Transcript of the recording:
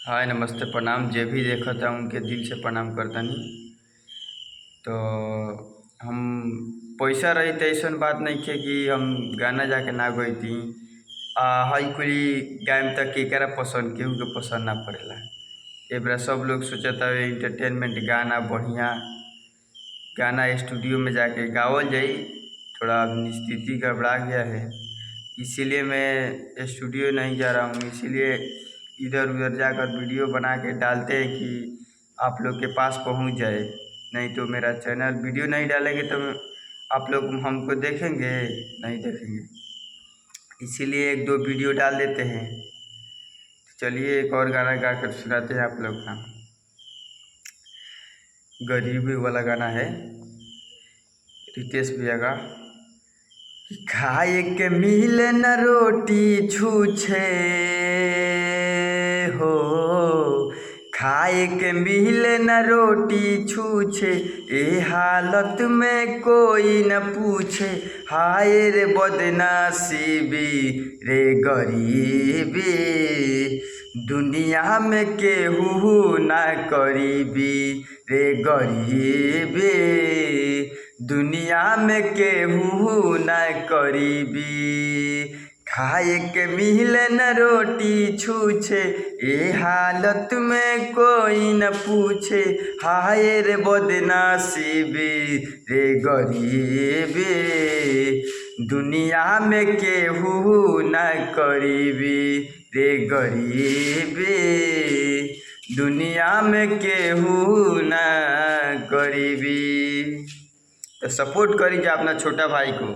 हाय नमस्ते प्रणाम। जे भी देखा था उनके दिल से प्रणाम करतानी। तो हम पैसा रही तो ऐसा बात नहीं थे कि हम गाना जाके ना गईती। हई कुली गायम तक केकरा पसंद केहू के पसंद ना पड़ेला। ए बेरा सब लोग सोचता है इंटरटेनमेंट गाना बढ़िया गाना स्टूडियो में जाके गावल जाई। थोड़ा अब स्थिति गड़बड़ा गया है, इसीलिए मैं स्टूडियो नहीं जा रहा हूँ। इसीलिए इधर उधर जाकर वीडियो बना के डालते हैं कि आप लोग के पास पहुँच जाए। नहीं तो मेरा चैनल वीडियो नहीं डालेंगे तो आप लोग हमको देखेंगे नहीं देखेंगे। इसीलिए एक दो वीडियो डाल देते हैं। चलिए एक और गाना गा कर सुनाते हैं आप लोग का। गरीबी वाला गाना है रितेश भैया का। खाए के मिले न रोटी छूछे हो, खाए के मिले न रोटी छूछे, ए हालत में कोई न पूछे, हाय रे बदनसीबी रे गरीबी, दुनिया में केहू ना करीबी रे गरीबी, दुनिया में केहू ना करीबी। खाए के मिले न रोटी छूछे, ए हालत में कोई न पूछे, हाय रे बदनसीबी रे गरीबी, दुनिया में केहू ना करीबी रे गरीबी, दुनिया में केहू ना करीबी। तो सपोर्ट करिए अपना छोटा भाई को।